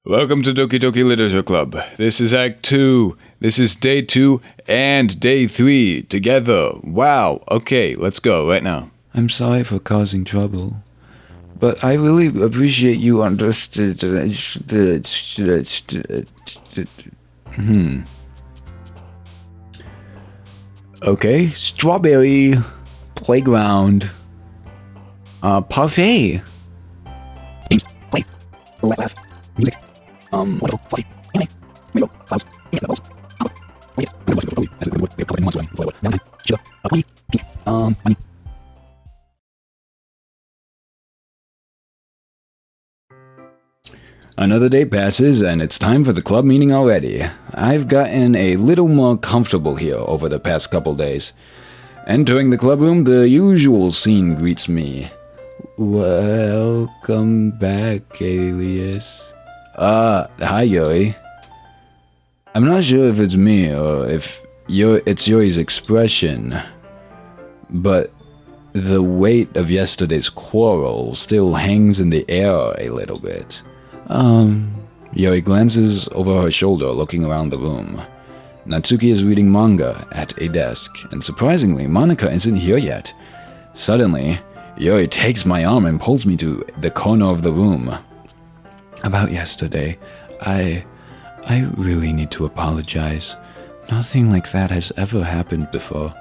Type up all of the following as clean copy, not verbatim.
Welcome to Doki Doki Literature Club. This is Act 2. This is Day 2 and Day 3 together. Wow. Okay, let's go right now. I'm sorry for causing trouble, but I really appreciate you understood. Okay, strawberry playground. Parfait. Games, play, laugh, music. Wonderful, fluffy, anime, rainbow, clouds, bubbles, money. Another day passes, and it's time for the club meeting already. I've gotten a little more comfortable here over the past couple days. Entering the club room, the usual scene greets me. Welcome back, Alias. Hi, Yuri. I'm not sure if it's me or if it's Yuri's expression, but the weight of yesterday's quarrel still hangs in the air a little bit. Yuri glances over her shoulder, looking around the room. Natsuki is reading manga at a desk, and surprisingly, Monika isn't here yet. Suddenly, Yuri takes my arm and pulls me to the corner of the room. About yesterday, I really need to apologize. Nothing like that has ever happened before,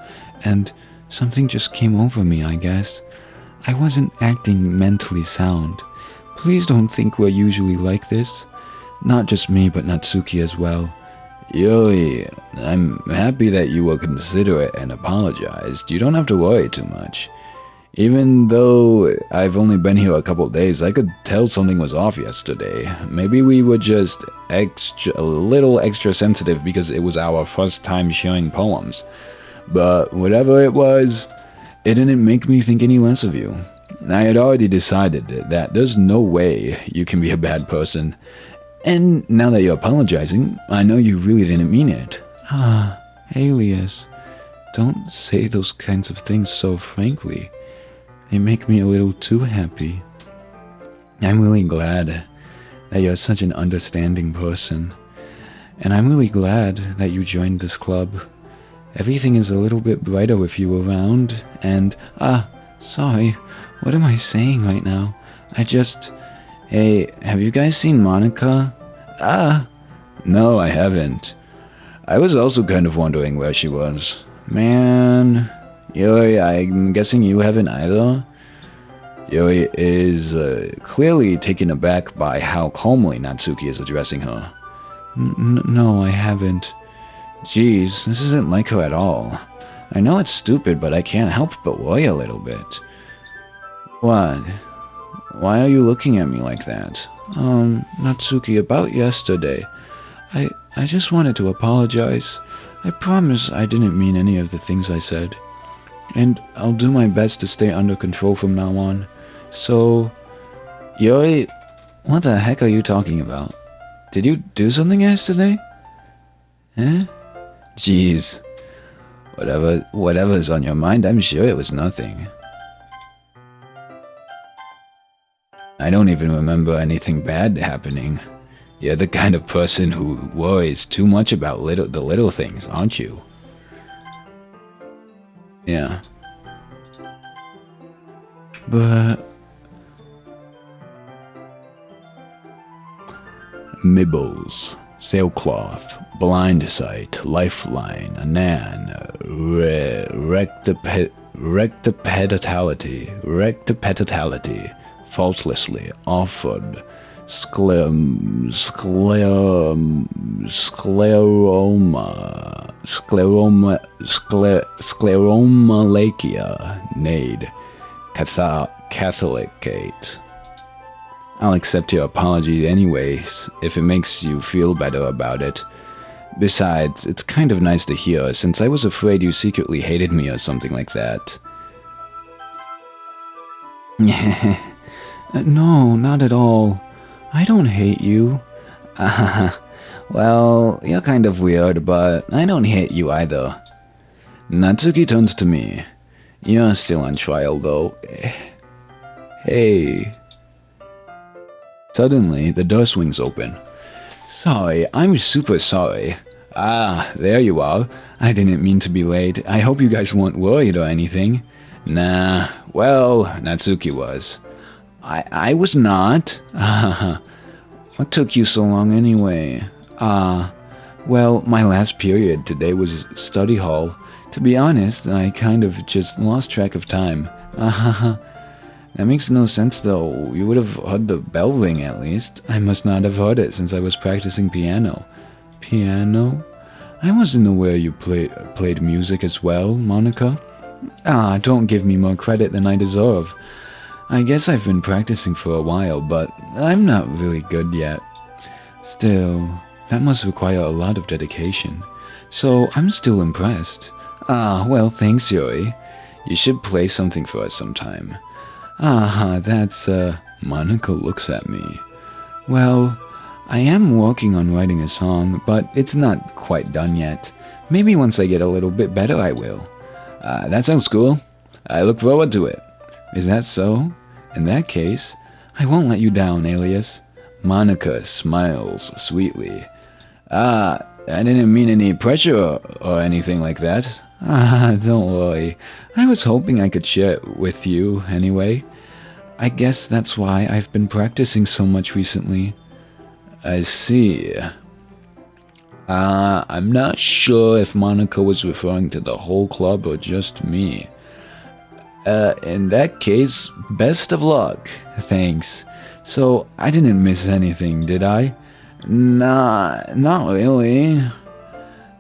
and something just came over me, I guess. I wasn't acting mentally sound. Please don't think we're usually like this. Not just me, but Natsuki as well. Yuri, I'm happy that you were considerate and apologized. You don't have to worry too much. Even though I've only been here a couple days, I could tell something was off yesterday. Maybe we were just a little extra sensitive because it was our first time sharing poems. But whatever it was, it didn't make me think any less of you. I had already decided that there's no way you can be a bad person. And now that you're apologizing, I know you really didn't mean it. Alias, don't say those kinds of things so frankly. They make me a little too happy. I'm really glad that you're such an understanding person. And I'm really glad that you joined this club. Everything is a little bit brighter with you around, and, sorry, what am I saying right now? Hey, have you guys seen Monika? No, I haven't. I was also kind of wondering where she was. Man, Yuri, I'm guessing you haven't either? Yuri is clearly taken aback by how calmly Natsuki is addressing her. No, I haven't. Geez, this isn't like her at all. I know it's stupid, but I can't help but worry a little bit. What? Why are you looking at me like that? Natsuki, about yesterday. I just wanted to apologize. I promise I didn't mean any of the things I said. And I'll do my best to stay under control from now on. So, Yuri, what the heck are you talking about? Did you do something yesterday? Eh? Jeez. Whatever's on your mind, I'm sure it was nothing. I don't even remember anything bad happening. You're the kind of person who worries too much about the little things, aren't you? Yeah. But... Mibbles, sailcloth, blind sight, lifeline, anan, rectipeditality, faultlessly offered, scleromalacia, nade, catholicate. I'll accept your apology anyways, if it makes you feel better about it. Besides, it's kind of nice to hear, since I was afraid you secretly hated me or something like that. No, not at all. I don't hate you. Well, you're kind of weird, but I don't hate you either. Natsuki turns to me. You're still on trial, though. Hey. Suddenly, the door swings open. Sorry, I'm super sorry. Ah, there you are. I didn't mean to be late. I hope you guys weren't worried or anything. Nah, well, Natsuki was. I was not. What took you so long anyway? Well, my last period today was study hall. To be honest, I kind of just lost track of time. That makes no sense though. You would have heard the bell ring at least. I must not have heard it since I was practicing piano. Piano? I wasn't aware you played music as well, Monika. Don't give me more credit than I deserve. I guess I've been practicing for a while, but I'm not really good yet. Still, that must require a lot of dedication. So I'm still impressed. Well, thanks, Yuri. You should play something for us sometime. That's, Monika looks at me. Well, I am working on writing a song, but it's not quite done yet. Maybe once I get a little bit better, I will. That sounds cool. I look forward to it. Is that so? In that case, I won't let you down, Alias. Monika smiles sweetly. I didn't mean any pressure or anything like that. Don't worry. I was hoping I could share it with you anyway. I guess that's why I've been practicing so much recently. I see. I'm not sure if Monika was referring to the whole club or just me. In that case, best of luck. Thanks. So, I didn't miss anything, did I? Nah, not really.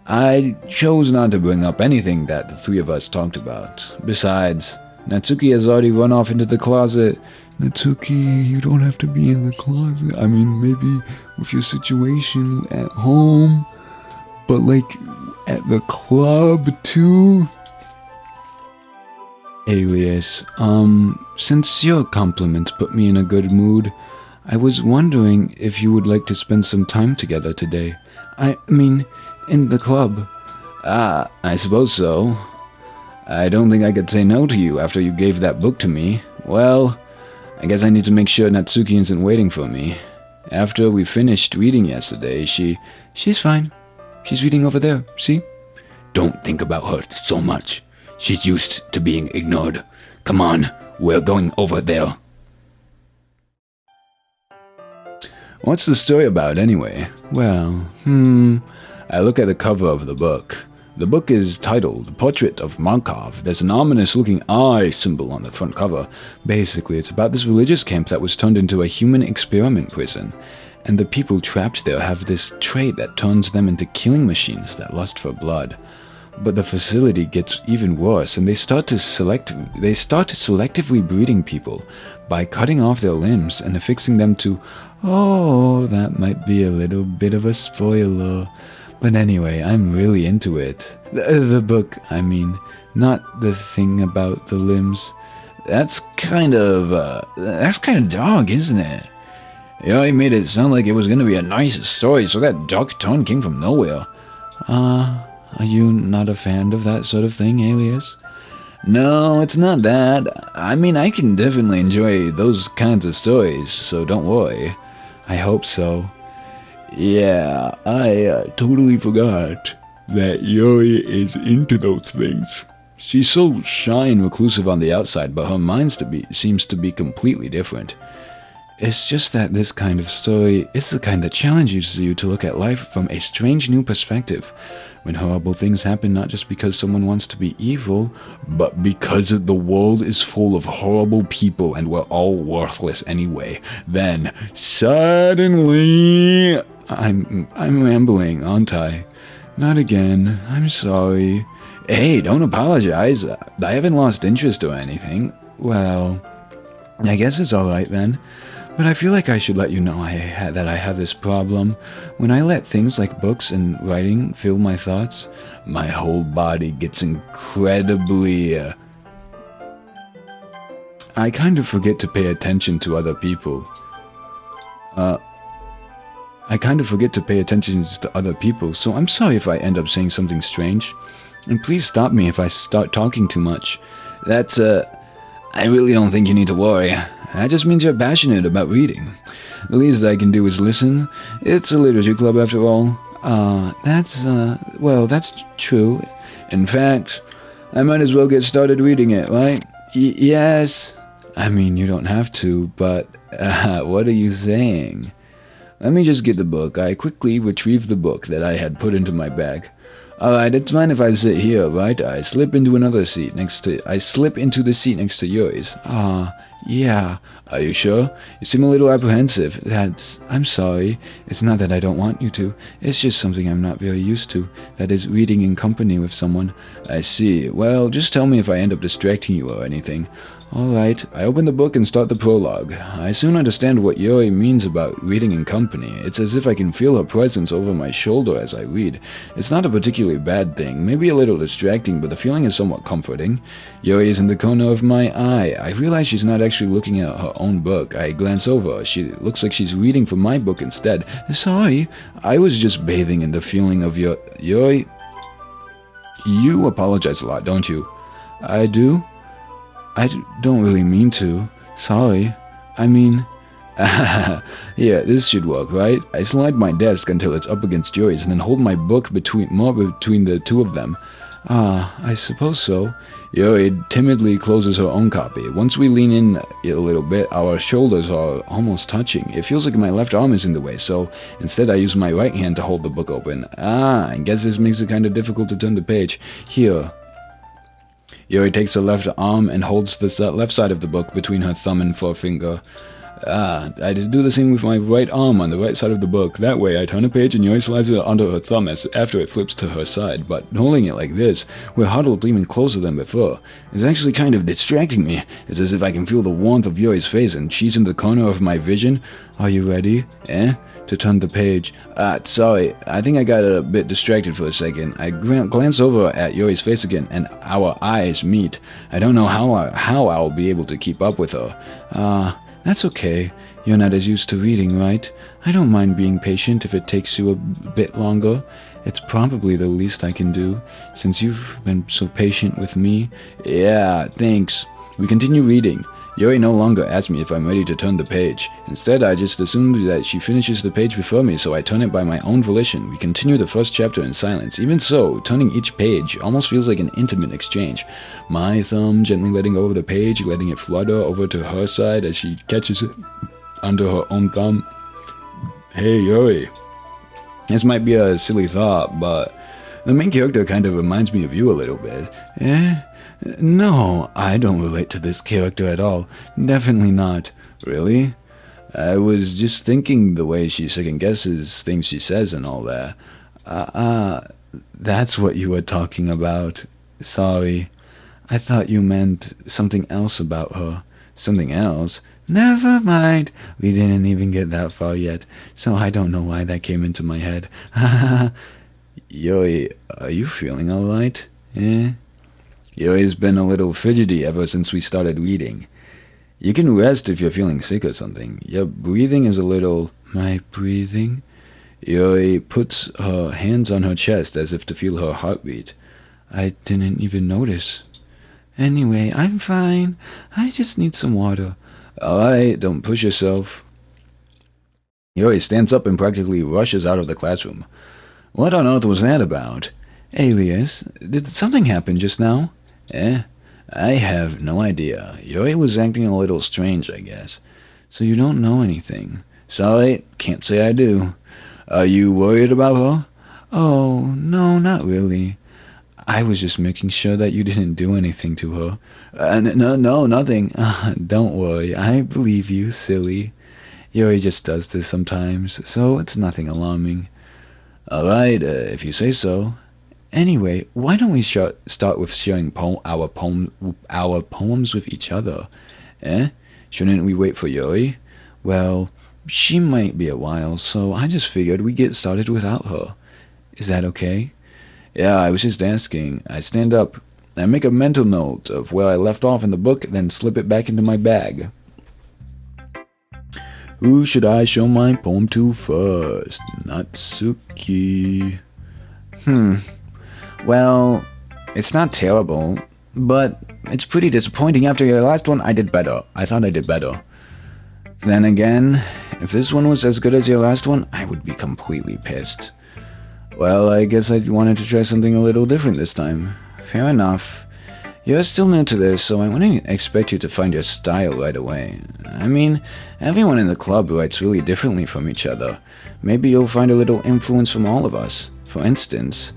I chose not to bring up anything that the three of us talked about. Besides, Natsuki has already run off into the closet. Natsuki, you don't have to be in the closet. I mean, maybe with your situation at home, but like at the club too? Alias, since your compliment put me in a good mood, I was wondering if you would like to spend some time together today. I mean, in the club. I suppose so. I don't think I could say no to you after you gave that book to me. Well, I guess I need to make sure Natsuki isn't waiting for me. After we finished reading yesterday, she's fine. She's reading over there, see? Don't think about her so much. She's used to being ignored. Come on, we're going over there. What's the story about, anyway? Well, I look at the cover of the book. The book is titled Portrait of Markov. There's an ominous-looking eye symbol on the front cover. Basically, it's about this religious camp that was turned into a human experiment prison. And the people trapped there have this trait that turns them into killing machines that lust for blood. But the facility gets even worse, and they start selectively breeding people by cutting off their limbs and affixing them to... Oh, that might be a little bit of a spoiler. But anyway, I'm really into it. The book, I mean, not the thing about the limbs. That's kind of dark, isn't it? You know, he made it sound like it was gonna be a nice story, so that dark tone came from nowhere. Are you not a fan of that sort of thing, Alias? No, it's not that. I mean, I can definitely enjoy those kinds of stories, so don't worry. I hope so. Yeah, I totally forgot that Yuri is into those things. She's so shy and reclusive on the outside, but her mind seems to be completely different. It's just that this kind of story is the kind that challenges you to look at life from a strange new perspective. When horrible things happen not just because someone wants to be evil, but because the world is full of horrible people and we're all worthless anyway. Then, suddenly... I'm rambling, aren't I? Not again. I'm sorry. Hey, don't apologize. I haven't lost interest or anything. Well, I guess it's alright then. But I feel like I should let you know that I have this problem. When I let things like books and writing fill my thoughts, my whole body gets incredibly... I kind of forget to pay attention to other people. So I'm sorry if I end up saying something strange. And please stop me if I start talking too much. I really don't think you need to worry. That just means you're passionate about reading. The least I can do is listen. It's a literature club after all. That's true. In fact, I might as well get started reading it, right? Yes. I mean, you don't have to, but what are you saying? Let me just get the book. I quickly retrieved the book that I had put into my bag. Alright, it's fine if I sit here, right? I slip into the seat next to Yuri's. Yeah. Are you sure? You seem a little apprehensive. I'm sorry. It's not that I don't want you to. It's just something I'm not very used to. That is, reading in company with someone. I see. Well, just tell me if I end up distracting you or anything. Alright, I open the book and start the prologue. I soon understand what Yuri means about reading in company. It's as if I can feel her presence over my shoulder as I read. It's not a particularly bad thing, maybe a little distracting, but the feeling is somewhat comforting. Yuri is in the corner of my eye. I realize she's not actually looking at her own book. I glance over. She looks like she's reading from my book instead. Sorry, I was just bathing in the feeling of Yuri. You apologize a lot, don't you? I do? I don't really mean to. Sorry. I mean... yeah, this should work, right? I slide my desk until it's up against Yuri's and then hold my book between the two of them. I suppose so. Yuri timidly closes her own copy. Once we lean in a little bit, our shoulders are almost touching. It feels like my left arm is in the way, so instead I use my right hand to hold the book open. I guess this makes it kind of difficult to turn the page. Here. Yuri takes her left arm and holds the left side of the book between her thumb and forefinger. I just do the same with my right arm on the right side of the book. That way, I turn a page and Yuri slides it under her thumb after it flips to her side. But holding it like this, we're huddled even closer than before. It's actually kind of distracting me. It's as if I can feel the warmth of Yuri's face and she's in the corner of my vision. Are you ready? To turn the page. Sorry, I think I got a bit distracted for a second. I glance over at Yuri's face again, and our eyes meet. I don't know how I'll be able to keep up with her. That's okay. You're not as used to reading, right? I don't mind being patient if it takes you a bit longer. It's probably the least I can do, since you've been so patient with me. Yeah, thanks. We continue reading. Yuri no longer asks me if I'm ready to turn the page. Instead, I just assumed that she finishes the page before me, so I turn it by my own volition. We continue the first chapter in silence. Even so, turning each page almost feels like an intimate exchange. My thumb gently letting go of the page, letting it flutter over to her side as she catches it under her own thumb. Hey, Yuri. This might be a silly thought, but the main character kind of reminds me of you a little bit. No, I don't relate to this character at all. Definitely not. Really? I was just thinking the way she second guesses things she says and all that. That's what you were talking about. Sorry. I thought you meant something else about her. Something else? Never mind. We didn't even get that far yet, so I don't know why that came into my head. Yuri, are you feeling alright? Yuri's been a little fidgety ever since we started reading. You can rest if you're feeling sick or something. Your breathing is a little... My breathing? Yuri puts her hands on her chest as if to feel her heartbeat. I didn't even notice. Anyway, I'm fine. I just need some water. Alright, don't push yourself. Yuri stands up and practically rushes out of the classroom. What on earth was that about? Alias, did something happen just now? I have no idea. Yuri was acting a little strange, I guess. So you don't know anything. Sorry, can't say I do. Are you worried about her? Oh, no, not really. I was just making sure that you didn't do anything to her. No, nothing. Don't worry, I believe you, silly. Yuri just does this sometimes, so it's nothing alarming. Alright, if you say so. Anyway, why don't we start with sharing our poems with each other? Shouldn't we wait for Yuri? Well, she might be a while, so I just figured we'd get started without her. Is that okay? Yeah, I was just asking. I stand up. I make a mental note of where I left off in the book, then slip it back into my bag. Who should I show my poem to first? Natsuki. Well, it's not terrible, but it's pretty disappointing. After your last one, I did better. I thought I did better. Then again, if this one was as good as your last one, I would be completely pissed. Well, I guess I wanted to try something a little different this time. Fair enough. You're still new to this, so I wouldn't expect you to find your style right away. I mean, everyone in the club writes really differently from each other. Maybe you'll find a little influence from all of us. For instance,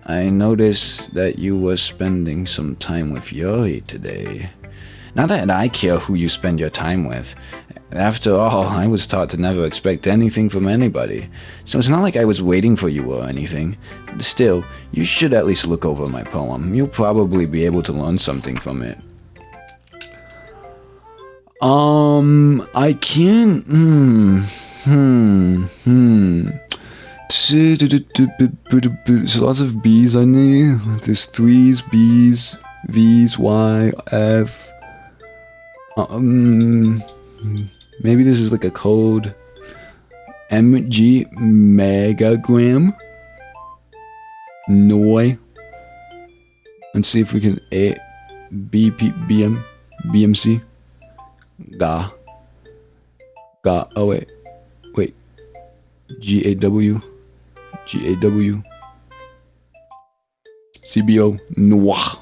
I noticed that you were spending some time with Yuri today. Not that I care who you spend your time with. After all, I was taught to never expect anything from anybody, so it's not like I was waiting for you or anything. Still, you should at least look over my poem. You'll probably be able to learn something from it. I can't... There's lots of B's I need. There's 3's, B's, V's, Y, F... Maybe this is like a code. MG megagram. Noi. Let's see if we can A B P B M BMC. Ga. Ga. Oh wait. GAW. CBO. Noir.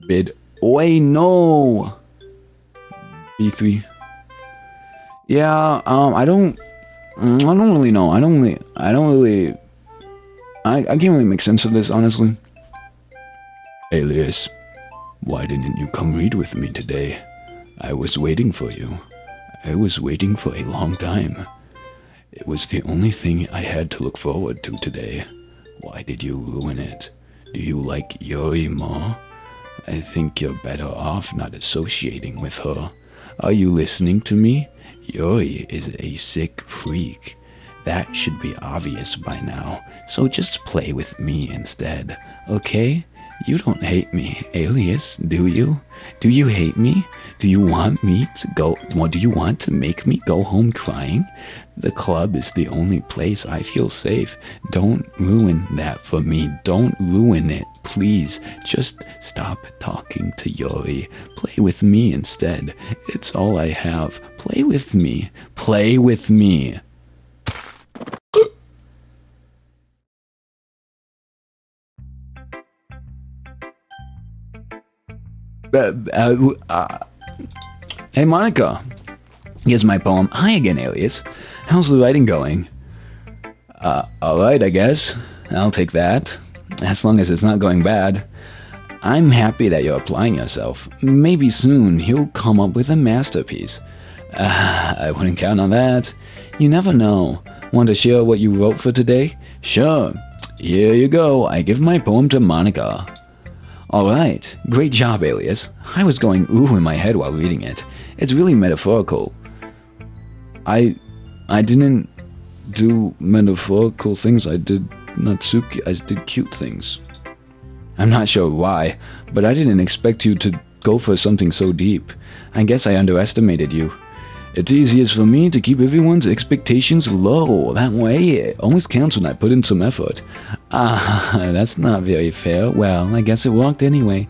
Bid. Wait, no. B3. Yeah, I don't really know. I can't really make sense of this, honestly. Alias, why didn't you come read with me today? I was waiting for you. I was waiting for a long time. It was the only thing I had to look forward to today. Why did you ruin it? Do you like Yuri more? I think you're better off not associating with her. Are you listening to me? Yuri is a sick freak. That should be obvious by now, so just play with me instead, okay? You don't hate me, Alias, do you? Do you hate me? Do you want me to go... Well, do you want to make me go home crying? The club is the only place I feel safe. Don't ruin that for me. Don't ruin it, please. Just stop talking to Yuri. Play with me instead. It's all I have. Play with me. Play with me. Hey Monika, here's my poem. Hi again, Alias. How's the writing going? Alright, I guess. I'll take that. As long as it's not going bad. I'm happy that you're applying yourself. Maybe soon you'll come up with a masterpiece. I wouldn't count on that. You never know. Want to share what you wrote for today? Sure. Here you go. I give my poem to Monika. Alright, great job, Alias. I was going ooh in my head while reading it. It's really metaphorical. I didn't do metaphorical things, I did Natsuki, I did cute things. I'm not sure why, but I didn't expect you to go for something so deep. I guess I underestimated you. It's easiest for me to keep everyone's expectations low. That way, it always counts when I put in some effort. That's not very fair. Well, I guess it worked anyway.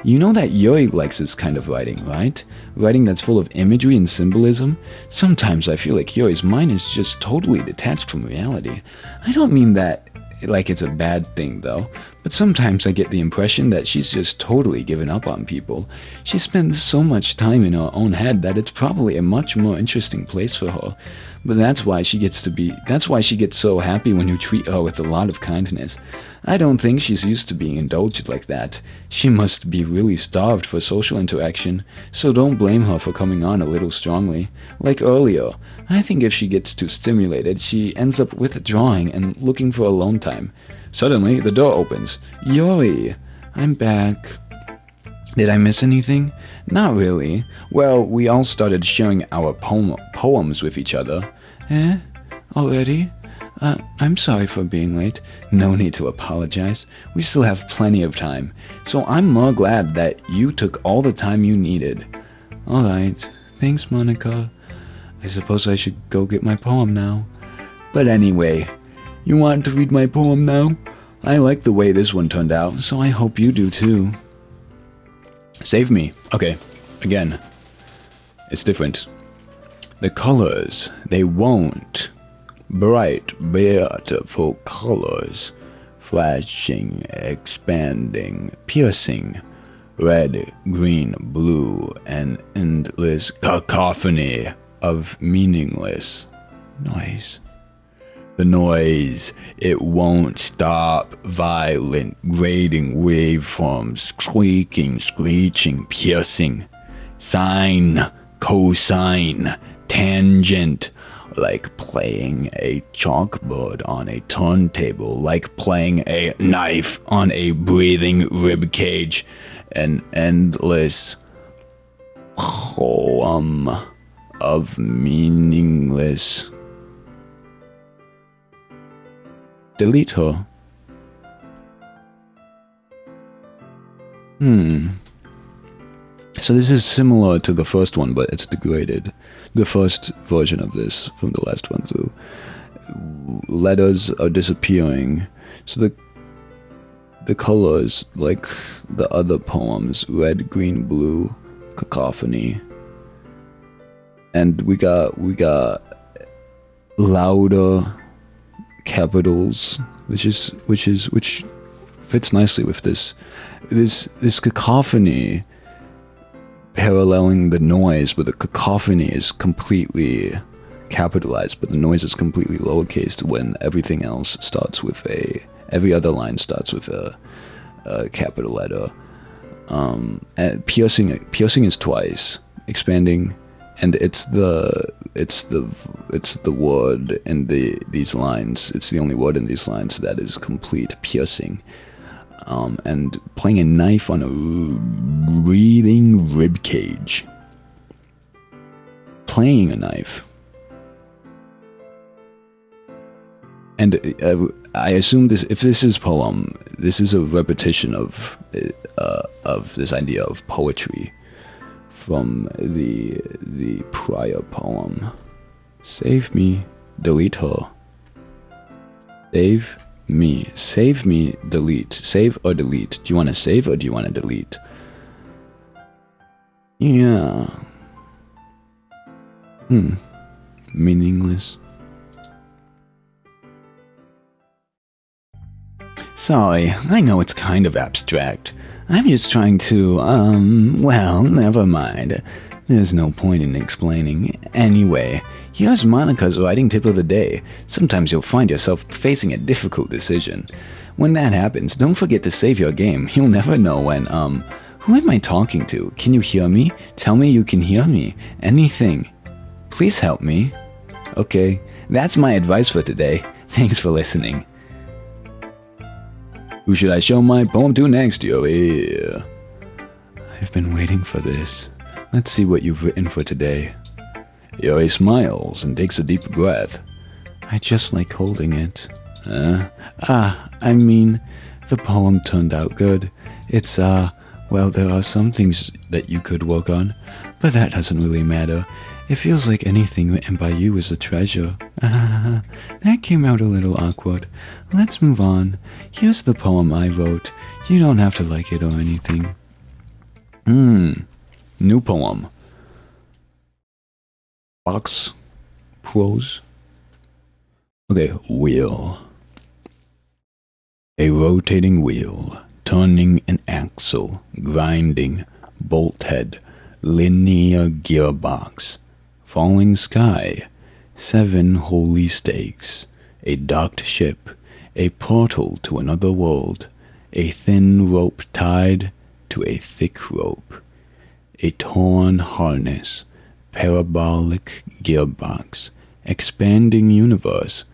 You know that Yuri likes this kind of writing, right? Writing that's full of imagery and symbolism? Sometimes I feel like Yuri's mind is just totally detached from reality. I don't mean that like it's a bad thing, though. But sometimes I get the impression that she's just totally given up on people. She spends so much time in her own head that it's probably a much more interesting place for her. But that's why she gets so happy when you treat her with a lot of kindness. I don't think she's used to being indulged like that. She must be really starved for social interaction, so don't blame her for coming on a little strongly. Like earlier, I think if she gets too stimulated, she ends up withdrawing and looking for alone time. Suddenly, the door opens. Yuri, I'm back. Did I miss anything? Not really. Well, we all started sharing our poems with each other. Already? I'm sorry for being late. No need to apologize. We still have plenty of time. So I'm more glad that you took all the time you needed. Alright. Thanks, Monika. I suppose I should go get my poem now. But anyway, you want to read my poem now? I like the way this one turned out, so I hope you do too. Save me. Okay, again. It's different. The colors, they won't. Bright, beautiful colors. Flashing, expanding, piercing. Red, green, blue, an endless cacophony of meaningless noise. The noise, it won't stop. Violent, grating waveforms, squeaking, screeching, piercing. Sine, cosine, tangent. Like playing a chalkboard on a turntable. Like playing a knife on a breathing ribcage. An endless poem of meaningless. Delete her. So this is similar to the first one, but it's degraded. The first version of this from the last one through. Letters are disappearing. So the colors, like the other poems, red, green, blue, cacophony. And we got louder capitals, which fits nicely with this cacophony paralleling the noise, but the cacophony is completely capitalized, but the noise is completely lowercase when everything else starts with every other line starts with a capital letter. And piercing is twice, expanding, and it's the word in these lines. It's the only word in these lines that is complete, piercing. And playing a knife on a breathing ribcage. Playing a knife. And I assume if this is poem, this is a repetition of this idea of poetry from the prior poem. Save me, delete her. Save me, delete. Save or delete. Do you want to save or do you want to delete? Yeah. Meaningless. Sorry, I know it's kind of abstract. I'm just trying to, well, never mind. There's no point in explaining. Anyway, here's Monika's writing tip of the day. Sometimes you'll find yourself facing a difficult decision. When that happens, don't forget to save your game. You'll never know when, who am I talking to? Can you hear me? Tell me you can hear me. Anything. Please help me. Okay, that's my advice for today. Thanks for listening. Who should I show my poem to next, Yuri? I've been waiting for this. Let's see what you've written for today. Yuri smiles and takes a deep breath. I just like holding it. I mean, the poem turned out good. It's, well, there are some things that you could work on, but that doesn't really matter. It feels like anything written by you is a treasure. That came out a little awkward. Let's move on. Here's the poem I wrote. You don't have to like it or anything. New poem. Box. Prose. Okay, wheel. A rotating wheel, turning an axle, grinding, bolt head, linear gearbox, falling sky, 7 holy stakes, a docked ship, a portal to another world, a thin rope tied to a thick rope, a torn harness, parabolic gearbox, expanding universe,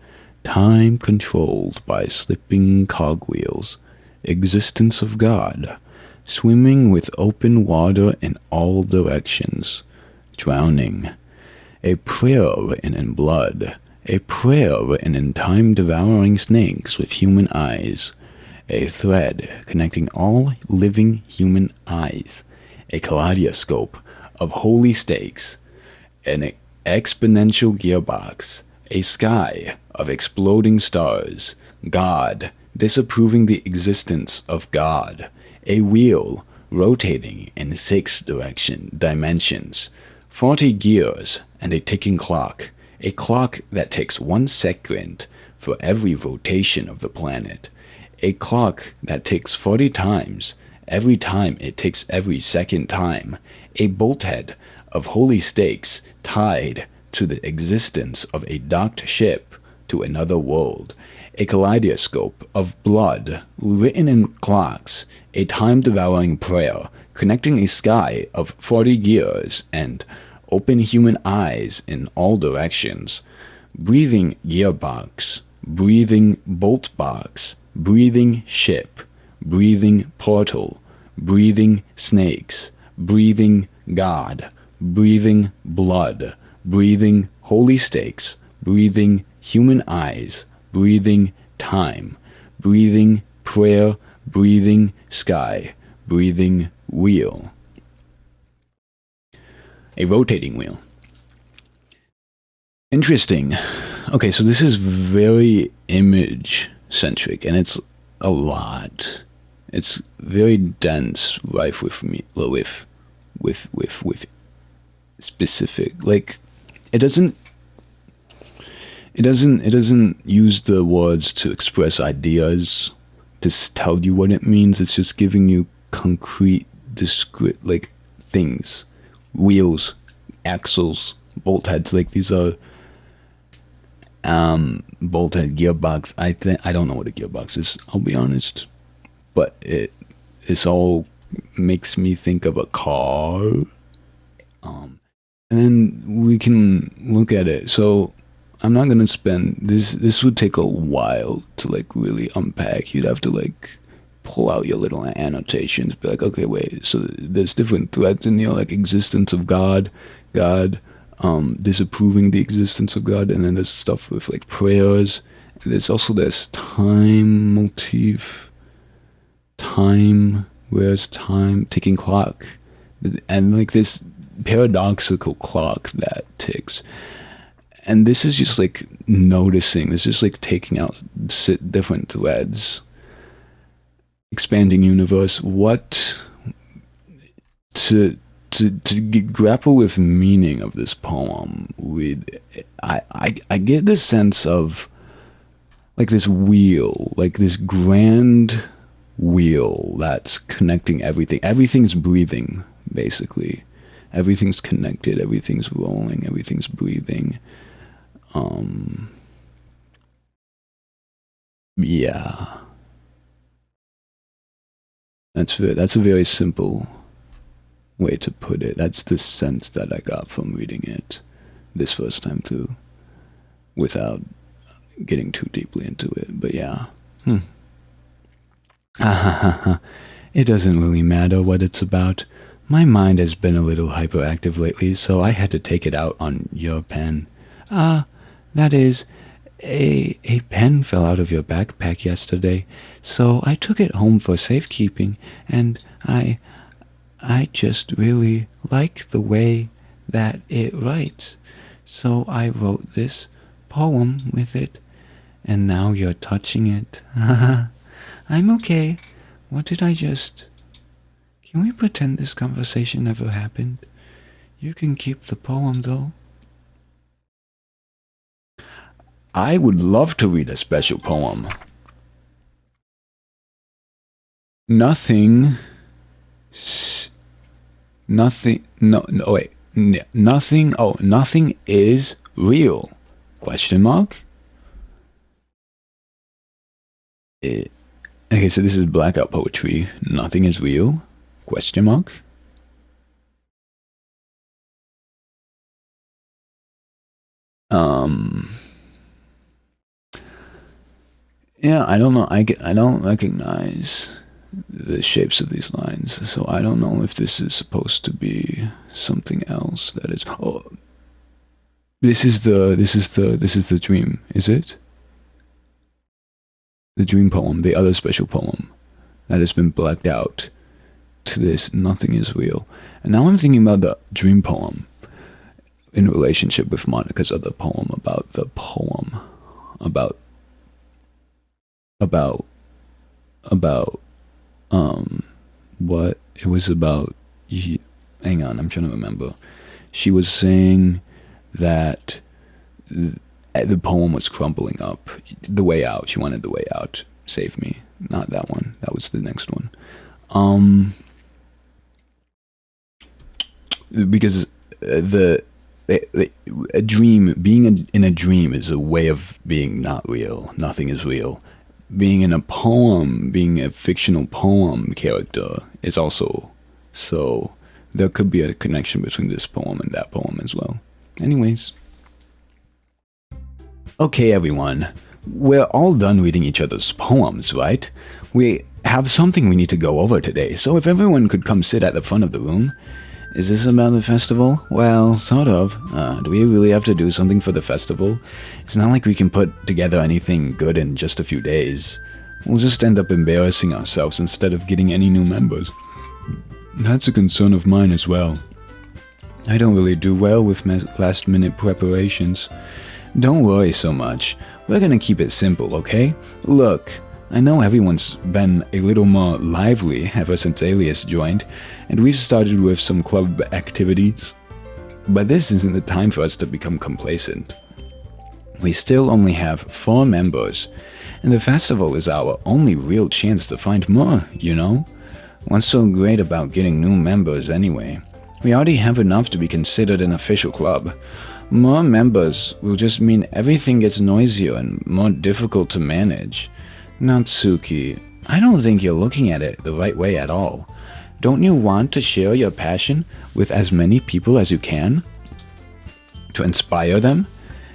time controlled by slipping cogwheels, existence of God, swimming with open water in all directions, drowning, a prayer written in blood, a prayer written in time-devouring snakes with human eyes, a thread connecting all living human eyes, a kaleidoscope of holy stakes, an exponential gearbox, a sky of exploding stars, God disapproving the existence of God, a wheel rotating in 6 dimensions, 40 gears and a ticking clock. A clock that takes 1 second for every rotation of the planet. A clock that takes 40 times every time it takes every second time. A bolthead of holy stakes tied to the existence of a docked ship to another world. A kaleidoscope of blood written in clocks. A time-devouring prayer connecting a sky of 40 gears and open human eyes in all directions. Breathing gearbox, breathing bolt box, breathing ship, breathing portal, breathing snakes, breathing God, breathing blood, breathing holy stakes, breathing human eyes, breathing time, breathing prayer, breathing sky, breathing wheel. A rotating wheel. Interesting. Okay, so this is very image centric, and it's a lot. It's very dense, rife with specific. Like, it doesn't use the words to express ideas, to tell you what it means. It's just giving you concrete, discrete, like, things. Wheels, axles, bolt heads. Like, these are bolt head, gearbox. I don't know what a gearbox is, I'll be honest, but this all makes me think of a car. And then we can look at it. So I'm not gonna spend this would take a while to like really unpack. You'd have to like pull out your little annotations, be like, okay, wait, so there's different threads in here, like existence of God, disapproving the existence of God, and then there's stuff with like prayers. There's also this time motif, where's time, ticking clock, and like this paradoxical clock that ticks. And this is just like noticing, this is like taking out different threads. Expanding universe, what to grapple with meaning of this poem. I get this sense of like this wheel, like this grand wheel that's connecting everything. Everything's breathing, basically. Everything's connected, everything's rolling, everything's breathing. Yeah. That's a very simple way to put it. That's the sense that I got from reading it this first time too, without getting too deeply into it. But yeah. It doesn't really matter what it's about. My mind has been a little hyperactive lately, so I had to take it out on your pen. That is, a pen fell out of your backpack yesterday, so I took it home for safekeeping, and I just really like the way that it writes. So I wrote this poem with it, and now you're touching it. I'm okay. What did I just... Can we pretend this conversation never happened? You can keep the poem, though. I would love to read a special poem. Nothing, nothing is real, question mark? Okay, so this is blackout poetry. Nothing is real, question mark? Yeah, I don't know. I don't recognize the shapes of these lines, so I don't know if this is supposed to be something else that is... Oh, this is the dream, is it? The dream poem, the other special poem that has been blacked out to this nothing is real. And now I'm thinking about the dream poem in relationship with Monika's other poem about the poem, about what it was about. Hang on, I'm trying to remember. She was saying that the poem was crumbling up. The Way Out. She wanted The Way Out. Save Me. Not that one. That was the next one. Because a dream, being in a dream is a way of being not real. Nothing is real. Being in a poem, being a fictional poem character is also. So there could be a connection between this poem and that poem as well. Anyways. Okay, everyone. We're all done reading each other's poems, right? We have something we need to go over today, so if everyone could come sit at the front of the room. Is this about the festival? Well, sort of. Do we really have to do something for the festival? It's not like we can put together anything good in just a few days. We'll just end up embarrassing ourselves instead of getting any new members. That's a concern of mine as well. I don't really do well with last-minute preparations. Don't worry so much. We're gonna keep it simple, okay? Look, I know everyone's been a little more lively ever since Alias joined, and we've started with some club activities. But this isn't the time for us to become complacent. We still only have 4 members, and the festival is our only real chance to find more, you know? What's so great about getting new members anyway? We already have enough to be considered an official club. More members will just mean everything gets noisier and more difficult to manage. Natsuki, I don't think you're looking at it the right way at all. Don't you want to share your passion with as many people as you can? To inspire them?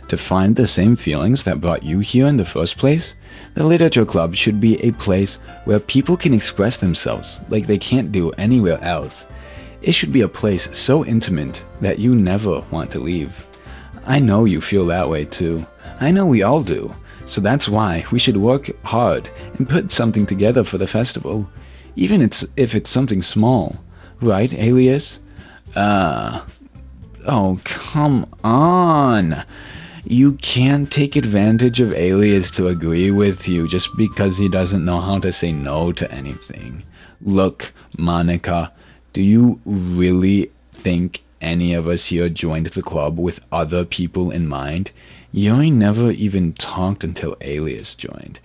To find the same feelings that brought you here in the first place? The Literature Club should be a place where people can express themselves like they can't do anywhere else. It should be a place so intimate that you never want to leave. I know you feel that way too. I know we all do. So that's why we should work hard and put something together for the festival. Even if it's something small. Right, Alias? Oh, come on. You can't take advantage of Alias to agree with you just because he doesn't know how to say no to anything. Look, Monika, do you really think any of us here joined the club with other people in mind? Yuri never even talked until Alias joined.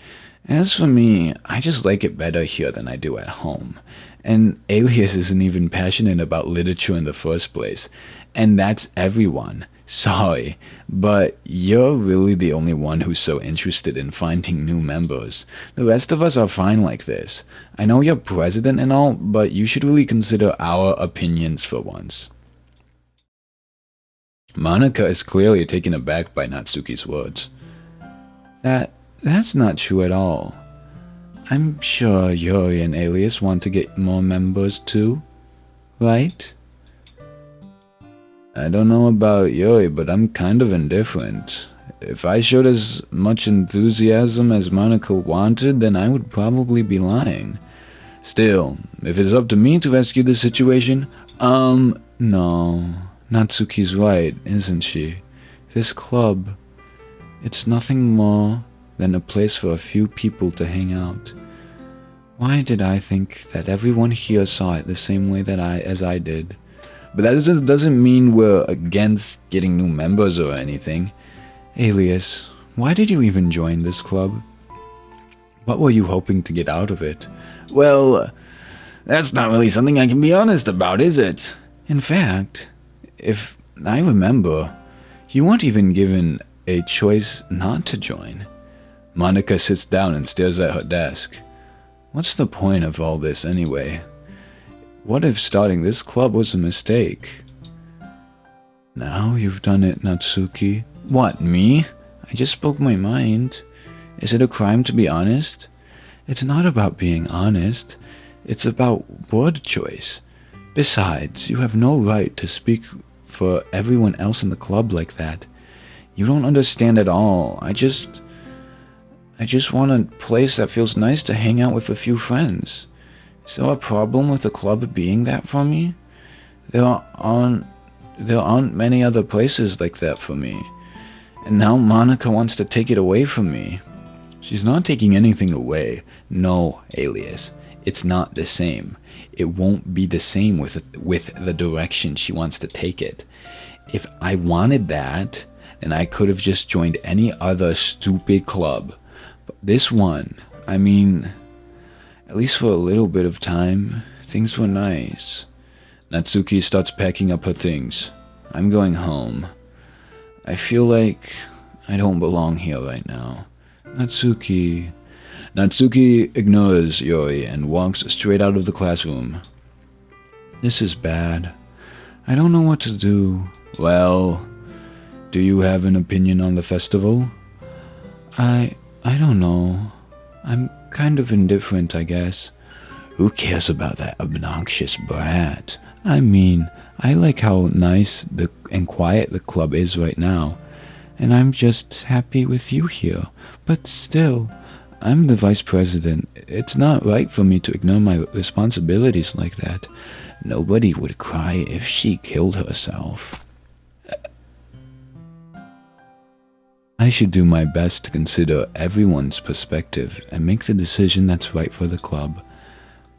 As for me, I just like it better here than I do at home. And Alias isn't even passionate about literature in the first place. And that's everyone. Sorry, but you're really the only one who's so interested in finding new members. The rest of us are fine like this. I know you're president and all, but you should really consider our opinions for once. Monika is clearly taken aback by Natsuki's words. That's not true at all. I'm sure Yuri and Alias want to get more members too, right? I don't know about Yuri, but I'm kind of indifferent. If I showed as much enthusiasm as Monika wanted, then I would probably be lying. Still, if it's up to me to rescue the situation, no. Natsuki's right, isn't she? This club, it's nothing more than a place for a few people to hang out. Why did I think that everyone here saw it the same way as I did? But that doesn't mean we're against getting new members or anything. Alias, why did you even join this club? What were you hoping to get out of it? Well, that's not really something I can be honest about, is it? In fact, if I remember, you weren't even given a choice not to join. Monika sits down and stares at her desk. What's the point of all this anyway? What if starting this club was a mistake? Now you've done it, Natsuki. What, me? I just spoke my mind. Is it a crime to be honest? It's not about being honest. It's about word choice. Besides, you have no right to speak for everyone else in the club like that. You don't understand at all. I just want a place that feels nice to hang out with a few friends. Is there a problem with the club being that for me? There aren't many other places like that for me. And now Monika wants to take it away from me. She's not taking anything away. No, Alias. It's not the same. It won't be the same with the direction she wants to take it. If I wanted that, then I could have just joined any other stupid club. But this one, I mean, at least for a little bit of time, things were nice. Natsuki starts packing up her things. I'm going home. I feel like I don't belong here right now. Natsuki ignores Yuri and walks straight out of the classroom. This is bad. I don't know what to do. Well, do you have an opinion on the festival? I don't know. I'm kind of indifferent, I guess. Who cares about that obnoxious brat? I mean, I like how nice and quiet the club is right now, and I'm just happy with you here. But still, I'm the vice president. It's not right for me to ignore my responsibilities like that. Nobody would cry if she killed herself. I should do my best to consider everyone's perspective and make the decision that's right for the club.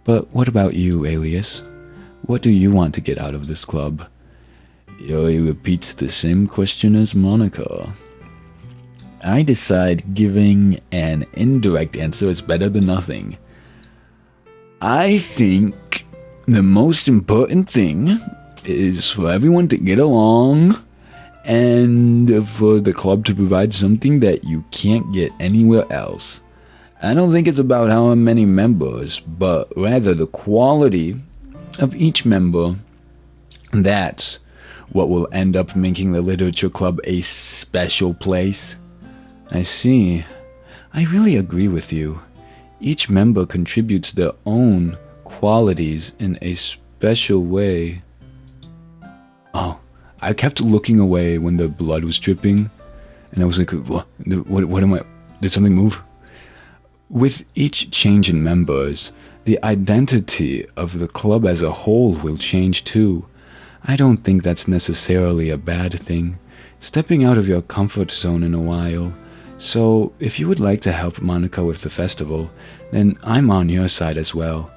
But what about you, Alias? What do you want to get out of this club? Yuri repeats the same question as Monika. I decide giving an indirect answer is better than nothing. I think the most important thing is for everyone to get along and for the club to provide something that you can't get anywhere else. I don't think it's about how many members, but rather the quality of each member. That's what will end up making the literature club a special place. I see. I really agree with you. Each member contributes their own qualities in a special way. Oh, I kept looking away when the blood was dripping, and I was like, what am I? Did something move? With each change in members, the identity of the club as a whole will change too. I don't think that's necessarily a bad thing. Stepping out of your comfort zone in a while. So, if you would like to help Monika with the festival, then I'm on your side as well.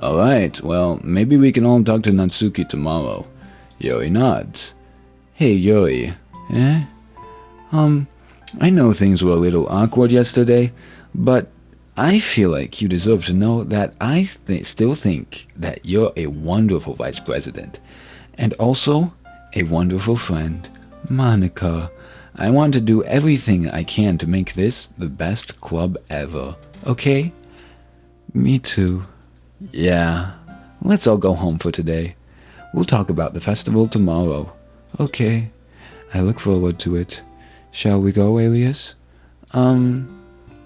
Alright, well, maybe we can all talk to Natsuki tomorrow. Yuri nods. Hey, Yuri. Eh? I know things were a little awkward yesterday, but I feel like you deserve to know that I still think that you're a wonderful vice president. And also, a wonderful friend. Monika, I want to do everything I can to make this the best club ever. Okay? Me too. Yeah. Let's all go home for today. We'll talk about the festival tomorrow. Okay. I look forward to it. Shall we go, Alias?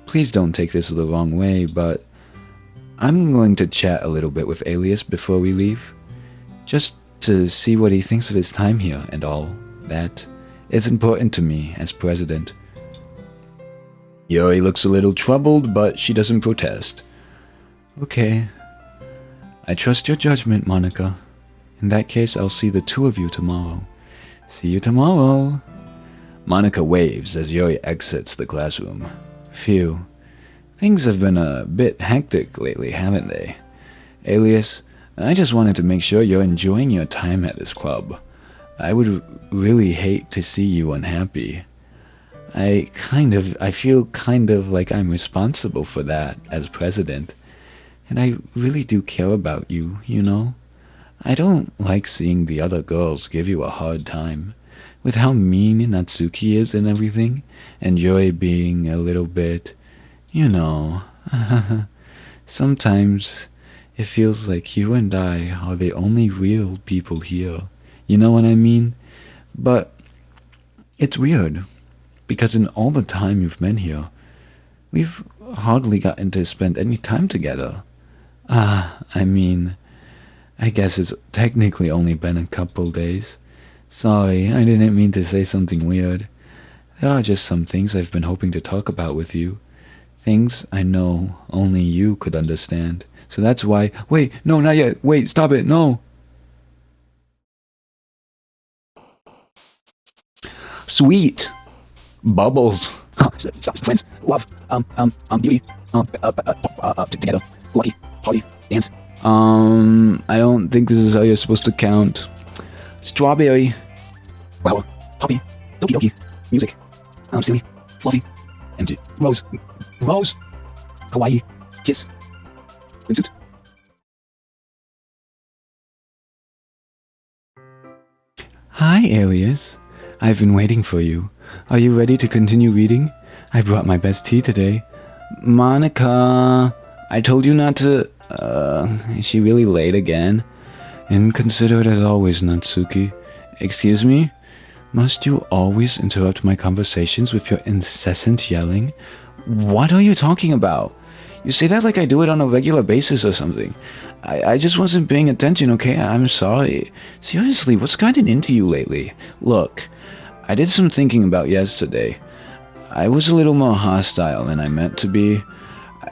Please don't take this the wrong way, but I'm going to chat a little bit with Alias before we leave. Just to see what he thinks of his time here and all that. It's important to me as president. Yuri looks a little troubled, but she doesn't protest. Okay. I trust your judgment, Monika. In that case, I'll see the two of you tomorrow. See you tomorrow. Monika waves as Yuri exits the classroom. Phew. Things have been a bit hectic lately, haven't they? Alias, I just wanted to make sure you're enjoying your time at this club. I would really hate to see you unhappy. I feel kind of like I'm responsible for that as president. And I really do care about you, you know? I don't like seeing the other girls give you a hard time. With how mean Natsuki is and everything, and Yuri being a little bit, you know. Sometimes it feels like you and I are the only real people here. You know what I mean? But it's weird, because in all the time you've been here, we've hardly gotten to spend any time together. I mean, I guess it's technically only been a couple days. Sorry, I didn't mean to say something weird. There are just some things I've been hoping to talk about with you. Things I know only you could understand. So that's why— Wait, no, not yet. Wait, stop it, no. Sweet. Bubbles. Friends. Love. Beauty. Together. Lucky. Party. Dance. I don't think this is how you're supposed to count. Strawberry. flower, poppy, doki doki, music. I'm silly, fluffy, empty, rose, kawaii, kiss, swimsuit. Hi, Alias. I've been waiting for you. Are you ready to continue reading? I brought my best tea today. Monika, I told you not to... is she really late again? Inconsiderate as always, Natsuki. Excuse me? Must you always interrupt my conversations with your incessant yelling? What are you talking about? You say that like I do it on a regular basis or something. I just wasn't paying attention, okay? I'm sorry. Seriously, what's gotten into you lately? Look, I did some thinking about yesterday. I was a little more hostile than I meant to be.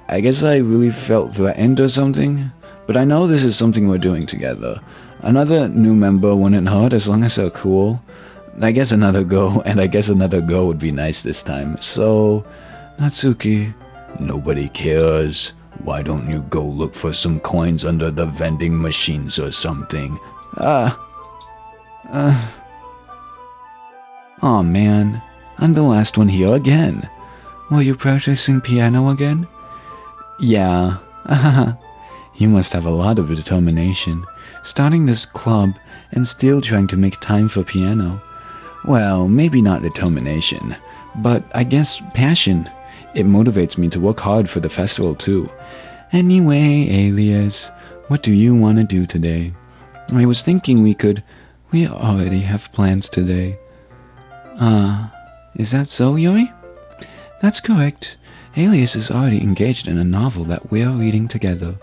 I guess I really felt threatened or something. But I know this is something we're doing together. Another new member wouldn't hurt as long as they're cool. I guess another go, and I guess another go would be nice this time. So, Natsuki, nobody cares. Why don't you go look for some coins under the vending machines or something? Aw man, I'm the last one here again. Were you practicing piano again? Yeah, you must have a lot of determination, starting this club and still trying to make time for piano. Well, maybe not determination, but I guess passion. It motivates me to work hard for the festival too. Anyway, Alias, what do you want to do today? I was thinking we already have plans today. Is that so, Yuri? That's correct. Alias is already engaged in a novel that we're reading together.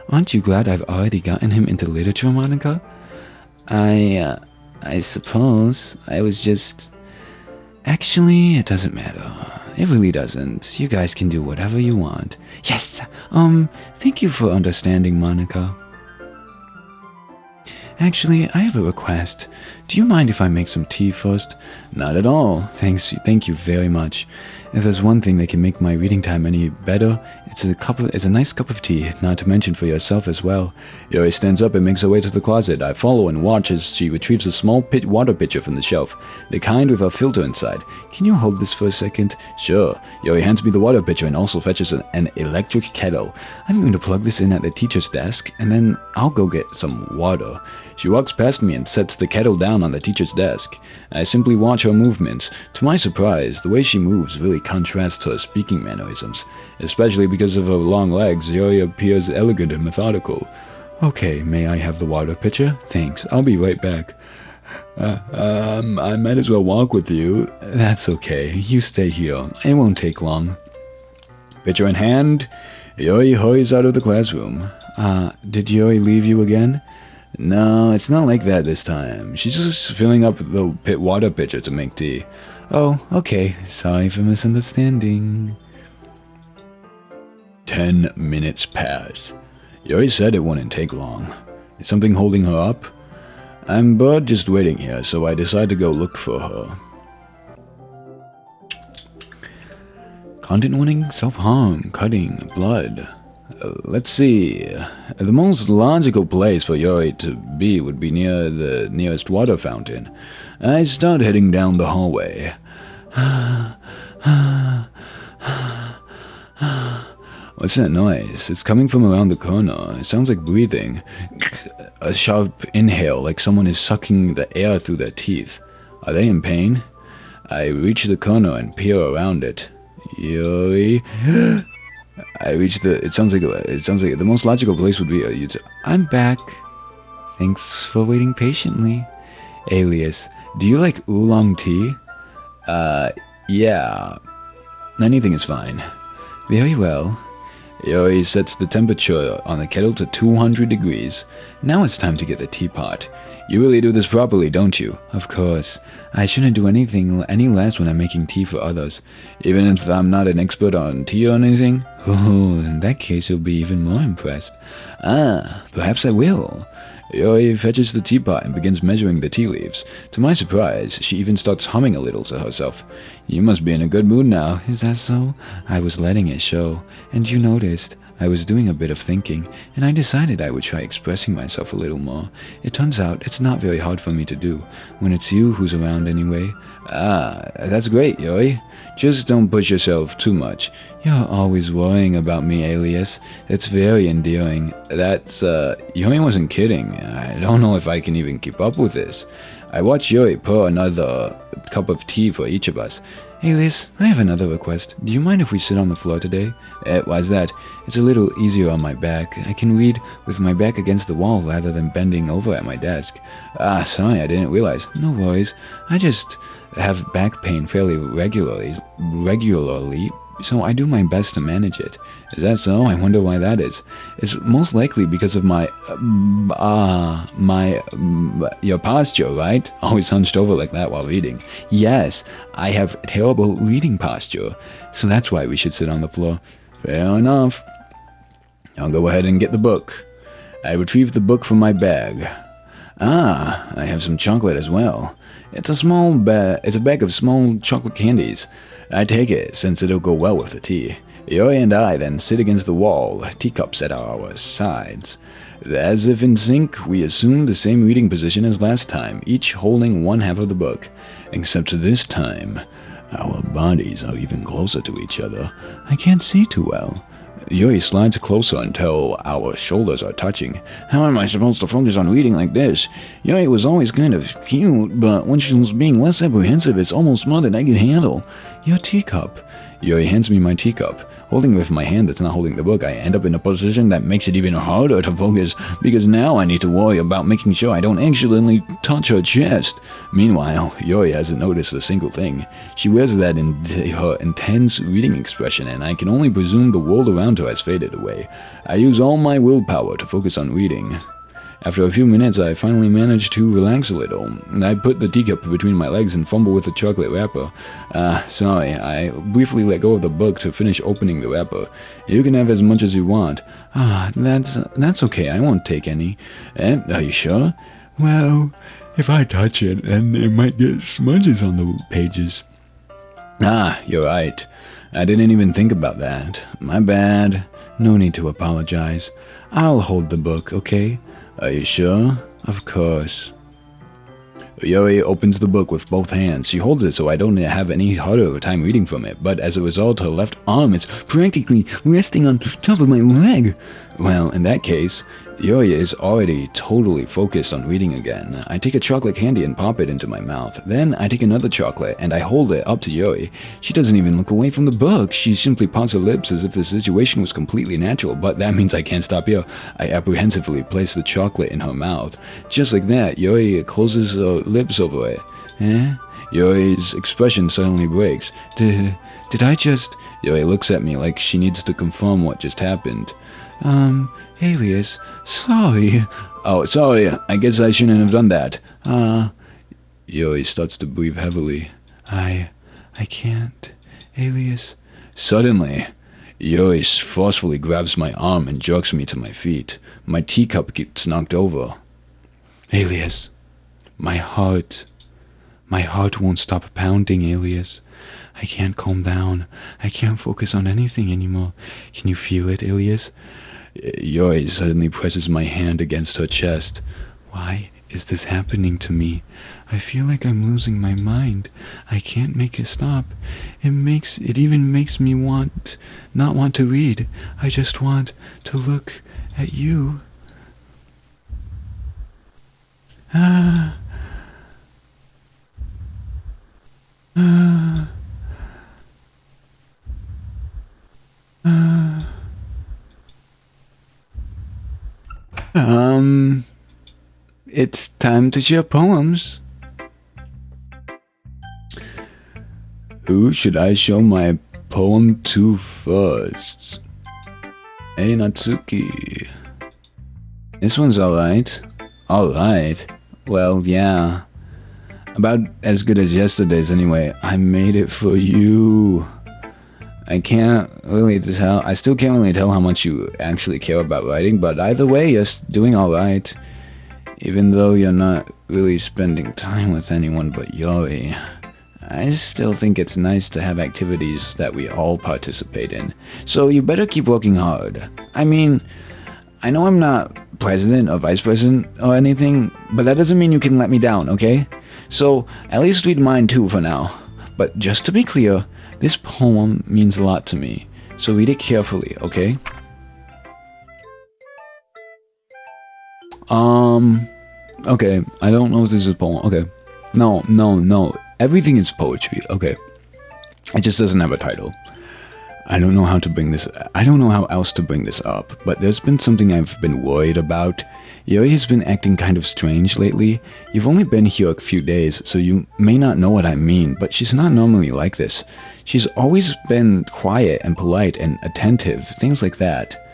Aren't you glad I've already gotten him into literature, Monika? I suppose. I was just... Actually, it doesn't matter. It really doesn't. You guys can do whatever you want. Yes! Thank you for understanding, Monika. Actually, I have a request. Do you mind if I make some tea first? Not at all. Thank you very much. If there's one thing that can make my reading time any better, it's a nice cup of tea, not to mention for yourself as well. Yuri stands up and makes her way to the closet. I follow and watch as she retrieves a small water pitcher from the shelf, the kind with a filter inside. Can you hold this for a second? Sure. Yuri hands me the water pitcher and also fetches an electric kettle. I'm going to plug this in at the teacher's desk, and then I'll go get some water. She walks past me and sets the kettle down on the teacher's desk. I simply watch her movements. To my surprise, the way she moves really contrasts to her speaking mannerisms. Especially because of her long legs, Yuri appears elegant and methodical. Okay, may I have the water pitcher? Thanks, I'll be right back. I might as well walk with you. That's okay, you stay here. It won't take long. Pitcher in hand, Yuri hurries out of the classroom. Did Yuri leave you again? No, it's not like that this time. She's just filling up the water pitcher to make tea. Oh, okay. Sorry for misunderstanding. 10 minutes pass. Yuri said it wouldn't take long. Is something holding her up? I'm bored just waiting here, so I decide to go look for her. Content warning, self-harm, cutting, blood. Let's see. The most logical place for Yuri to be would be near the nearest water fountain. I start heading down the hallway. What's that noise? It's coming from around the corner. It sounds like breathing. A sharp inhale, like someone is sucking the air through their teeth. Are they in pain? I reach the corner and peer around it. Yuri... it sounds like the most logical place would be I'm back. Thanks for waiting patiently. Alias, do you like oolong tea? Yeah. Anything is fine. Very well. Yuri sets the temperature on the kettle to 200 degrees. Now it's time to get the teapot. You really do this properly, don't you? Of course. I shouldn't do anything any less when I'm making tea for others. Even if I'm not an expert on tea or anything? Oh, in that case you'll be even more impressed. Perhaps I will. Yuri fetches the teapot and begins measuring the tea leaves. To my surprise, she even starts humming a little to herself. You must be in a good mood now. Is that so? I was letting it show. And you noticed. I was doing a bit of thinking, and I decided I would try expressing myself a little more. It turns out it's not very hard for me to do, when it's you who's around anyway. Ah, that's great, Yuri. Just don't push yourself too much. You're always worrying about me, Alias. It's very endearing. Yuri wasn't kidding. I don't know if I can even keep up with this. I watched Yuri pour another cup of tea for each of us. Alias, I have another request. Do you mind if we sit on the floor today? Why's that? It's a little easier on my back. I can read with my back against the wall rather than bending over at my desk. Ah, sorry, I didn't realize. No worries. I just have back pain fairly regularly, so I do my best to manage it. Is that so? I wonder why that is. It's most likely because of your posture, right? Always hunched over like that while reading. Yes, I have terrible reading posture, so that's why we should sit on the floor. Fair enough. I'll go ahead and get the book. I retrieve the book from my bag. Ah, I have some chocolate as well. It's a bag of small chocolate candies. I take it, since it'll go well with the tea. Yuri and I then sit against the wall, teacups at our sides. As if in sync, we assume the same reading position as last time, each holding one half of the book. Except this time, our bodies are even closer to each other. I can't see too well. Yuri slides closer until our shoulders are touching. How am I supposed to focus on reading like this? Yuri was always kind of cute, but when she was being less apprehensive, it's almost more than I can handle. Your teacup. Yuri hands me my teacup. Holding with my hand that's not holding the book, I end up in a position that makes it even harder to focus, because now I need to worry about making sure I don't accidentally touch her chest. Meanwhile, Yuri hasn't noticed a single thing. She wears that in her intense reading expression, and I can only presume the world around her has faded away. I use all my willpower to focus on reading. After a few minutes, I finally manage to relax a little. I put the teacup between my legs and fumble with the chocolate wrapper. Sorry, I briefly let go of the book to finish opening the wrapper. You can have as much as you want. That's okay, I won't take any. Are you sure? Well, if I touch it, then it might get smudges on the pages. You're right. I didn't even think about that. My bad. No need to apologize. I'll hold the book, okay? Are you sure? Of course. Yuri opens the book with both hands. She holds it so I don't have any harder of a time reading from it, but as a result, her left arm is practically resting on top of my leg. Well, in that case, Yuri is already totally focused on reading again. I take a chocolate candy and pop it into my mouth. Then I take another chocolate and I hold it up to Yuri. She doesn't even look away from the book. She simply parts her lips as if the situation was completely natural, but that means I can't stop here. I apprehensively place the chocolate in her mouth. Just like that, Yuri closes her lips over it. Yuri's expression suddenly breaks. Did I just... Yuri looks at me like she needs to confirm what just happened. Alias, sorry. Oh, sorry, I guess I shouldn't have done that. Yuri starts to breathe heavily. I can't. Alias. Suddenly, Yuri forcefully grabs my arm and jerks me to my feet. My teacup gets knocked over. Alias, my heart won't stop pounding, Alias. I can't calm down. I can't focus on anything anymore. Can you feel it, Alias? Yuri suddenly presses my hand against her chest. Why is this happening to me? I feel like I'm losing my mind. I can't make it stop. It even makes me not want to read. I just want to look at you. It's time to share poems. Who should I show my poem to first? Hey, Natsuki. This one's alright. Alright? Well, yeah. About as good as yesterday's anyway. I made it for you. I still can't really tell how much you actually care about writing, but either way, you're doing alright. Even though you're not really spending time with anyone but Yuri, I still think it's nice to have activities that we all participate in. So you better keep working hard. I mean, I know I'm not president or vice president or anything, but that doesn't mean you can let me down, okay? So at least read mine too for now. But just to be clear, this poem means a lot to me, so read it carefully, okay? Okay, I don't know if this is a poem. Okay. No. Everything is poetry, okay. It just doesn't have a title. I don't know how else to bring this up, but there's been something I've been worried about. Yuri has been acting kind of strange lately. You've only been here a few days, so you may not know what I mean, but she's not normally like this. She's always been quiet and polite and attentive, things like that.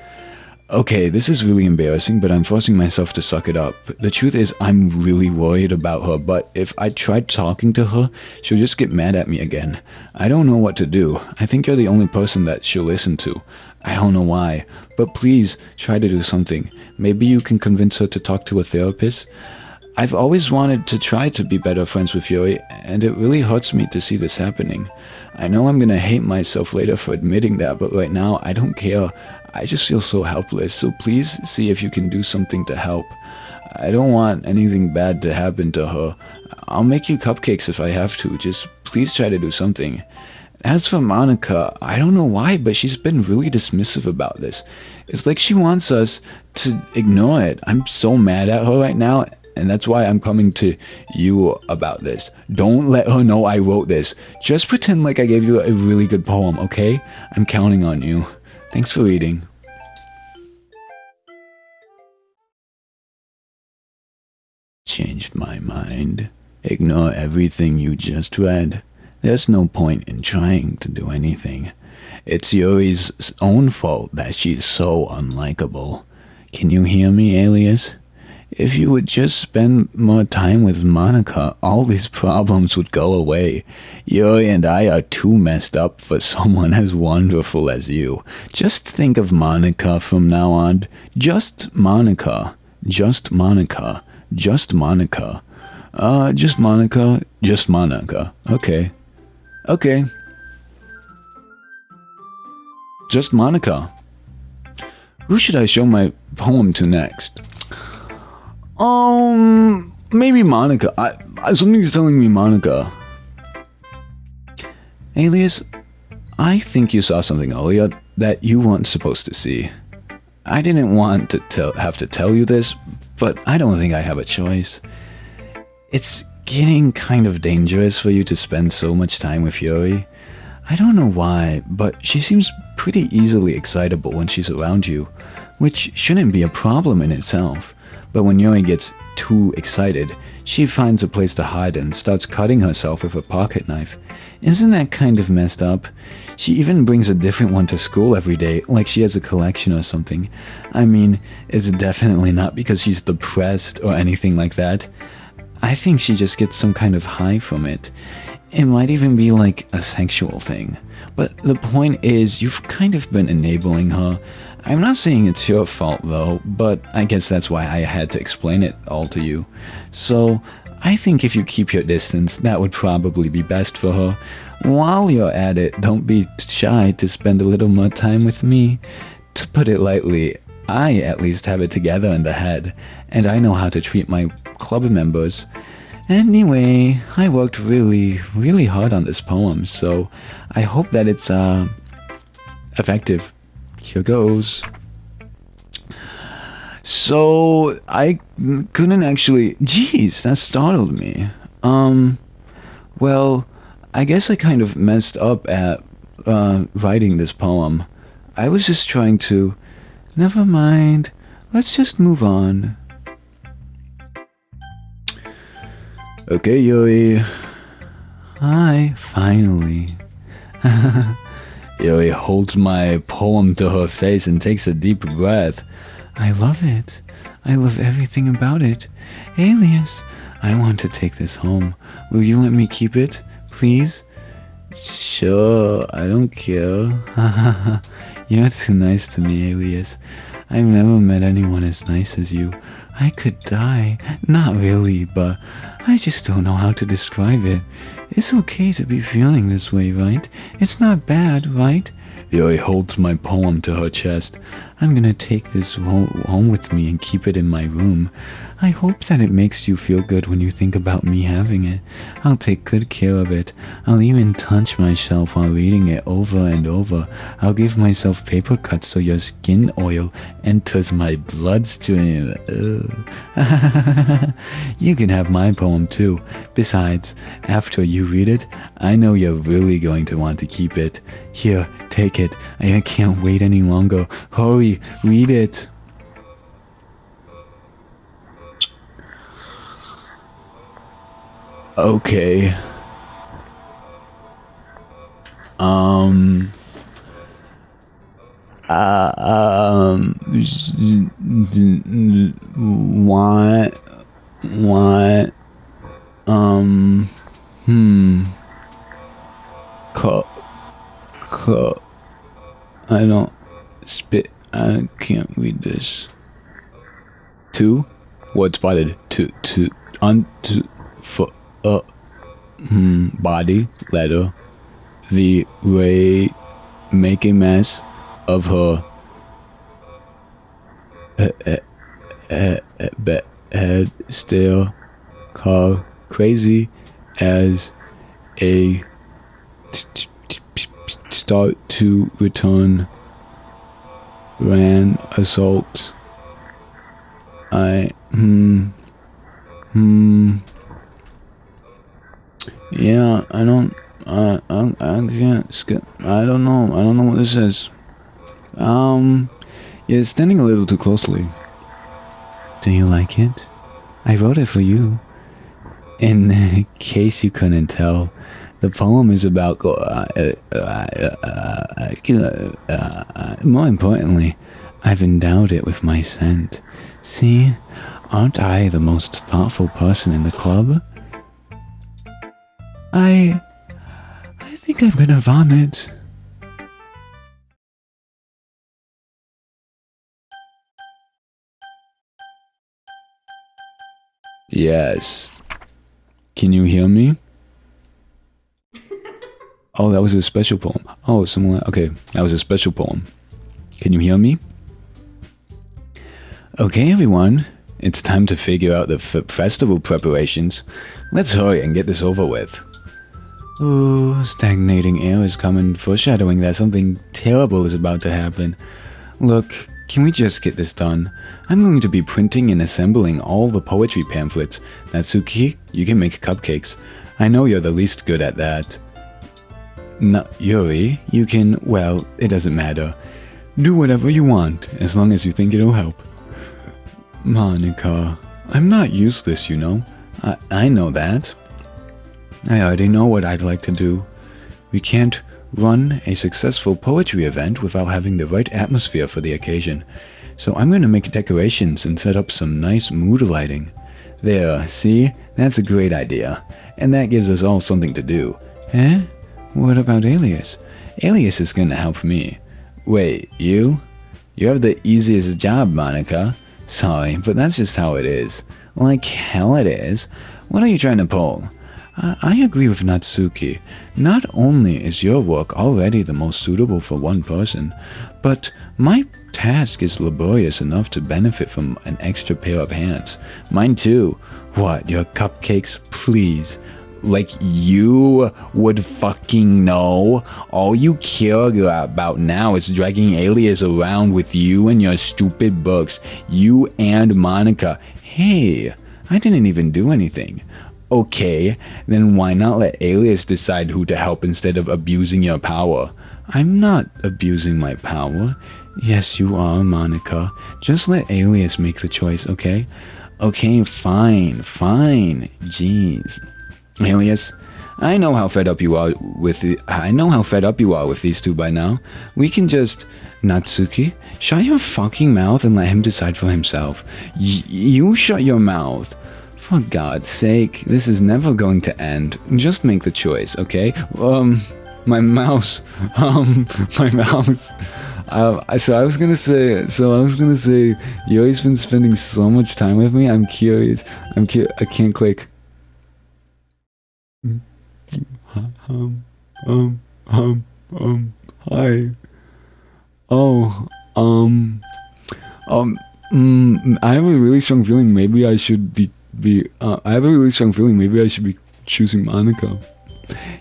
Okay, this is really embarrassing, but I'm forcing myself to suck it up. The truth is, I'm really worried about her, but if I try talking to her, she'll just get mad at me again. I don't know what to do. I think you're the only person that she'll listen to. I don't know why, but please try to do something. Maybe you can convince her to talk to a therapist? I've always wanted to try to be better friends with Yuri, and it really hurts me to see this happening. I know I'm gonna hate myself later for admitting that, but right now, I don't care. I just feel so helpless, so please see if you can do something to help. I don't want anything bad to happen to her. I'll make you cupcakes if I have to, just please try to do something. As for Monika, I don't know why, but she's been really dismissive about this. It's like she wants us to ignore it. I'm so mad at her right now, and that's why I'm coming to you about this. Don't let her know I wrote this. Just pretend like I gave you a really good poem, okay? I'm counting on you. Thanks for reading. Changed my mind. Ignore everything you just read. There's no point in trying to do anything. It's Yuri's own fault that she's so unlikable. Can you hear me, Alias? If you would just spend more time with Monika, all these problems would go away. Yuri and I are too messed up for someone as wonderful as you. Just think of Monika from now on. Just Monika. Just Monika. Just Monika. Just Monika. Just Monika. Okay. Okay. Just Monika. Who should I show my poem to next? Maybe Monika. Something's telling me Monika. Alias, I think you saw something earlier that you weren't supposed to see. I didn't want to have to tell you this, but I don't think I have a choice. It's getting kind of dangerous for you to spend so much time with Yuri. I don't know why, but she seems pretty easily excitable when she's around you, which shouldn't be a problem in itself. But when Yuri gets too excited, she finds a place to hide and starts cutting herself with a pocket knife. Isn't that kind of messed up? She even brings a different one to school every day, like she has a collection or something. I mean, it's definitely not because she's depressed or anything like that. I think she just gets some kind of high from it. It might even be like a sexual thing. But the point is, you've kind of been enabling her. I'm not saying it's your fault though, but I guess that's why I had to explain it all to you. So, I think if you keep your distance, that would probably be best for her. While you're at it, don't be shy to spend a little more time with me. To put it lightly, I at least have it together in the head, and I know how to treat my club members. Anyway, I worked really, really hard on this poem, so I hope that it's effective. Here goes. So, I couldn't actually... Jeez, that startled me. Well, I guess I kind of messed up at writing this poem. I was just trying to... Never mind. Let's just move on. Okay, Yuri. Hi, finally. Yuri holds my poem to her face and takes a deep breath. I love it. I love everything about it. Alias, I want to take this home. Will you let me keep it, please? Sure, I don't care. You're too nice to me, Alias. I've never met anyone as nice as you. I could die. Not really, but I just don't know how to describe it. It's okay to be feeling this way, right? It's not bad, right? Yuri holds my poem to her chest. I'm gonna take this home with me and keep it in my room. I hope that it makes you feel good when you think about me having it. I'll take good care of it. I'll even touch myself while reading it over and over. I'll give myself paper cuts so your skin oil enters my bloodstream. You can have my poem too. Besides, after you read it, I know you're really going to want to keep it. Here, take it. I can't wait any longer. Hurry, read it. Okay. What, I don't spit, I can't read this. Two? What spotted? Body, letter, the way, make a mess of her head, still car, crazy as a start to return, ran, assault, yeah, I can't skip. I don't know what this is. You're standing a little too closely. Do you like it? I wrote it for you. In case you couldn't tell, the poem is about, more importantly, I've endowed it with my scent. See, aren't I the most thoughtful person in the club? I think I'm gonna vomit. Yes. Can you hear me? Oh, that was a special poem. Oh, someone. Okay, that was a special poem. Can you hear me? Okay, everyone. It's time to figure out the festival preparations. Let's hurry and get this over with. Ooh, stagnating air is coming, foreshadowing that something terrible is about to happen. Look, can we just get this done? I'm going to be printing and assembling all the poetry pamphlets. Natsuki, you can make cupcakes. I know you're the least good at that. Yuri, you can, well, it doesn't matter. Do whatever you want, as long as you think it'll help. Monika, I'm not useless, you know. I know that. I already know what I'd like to do. We can't run a successful poetry event without having the right atmosphere for the occasion. So I'm going to make decorations and set up some nice mood lighting. There, see? That's a great idea. And that gives us all something to do. Eh? What about Alias? Alias is going to help me. Wait, you? You have the easiest job, Monika. Sorry, but that's just how it is. Like hell it is. What are you trying to pull? I agree with Natsuki. Not only is your work already the most suitable for one person, but my task is laborious enough to benefit from an extra pair of hands. Mine too. What, your cupcakes? Please. Like you would fucking know? All you care about now is dragging Alias around with you and your stupid books. You and Monika. Hey, I didn't even do anything. Okay, then why not let Alias decide who to help instead of abusing your power? I'm not abusing my power. Yes, you are, Monika. Just let Alias make the choice, okay? Okay, fine. Jeez. Alias, I know how fed up you are with these two by now. We can just... Natsuki, shut your fucking mouth and let him decide for himself. You shut your mouth. For God's sake, this is never going to end. Just make the choice, okay? My mouse. So I was gonna say, Yuri's been spending so much time with me. I'm curious. I can't click. Hi. Oh, I have a really strong feeling maybe I should be choosing Monika.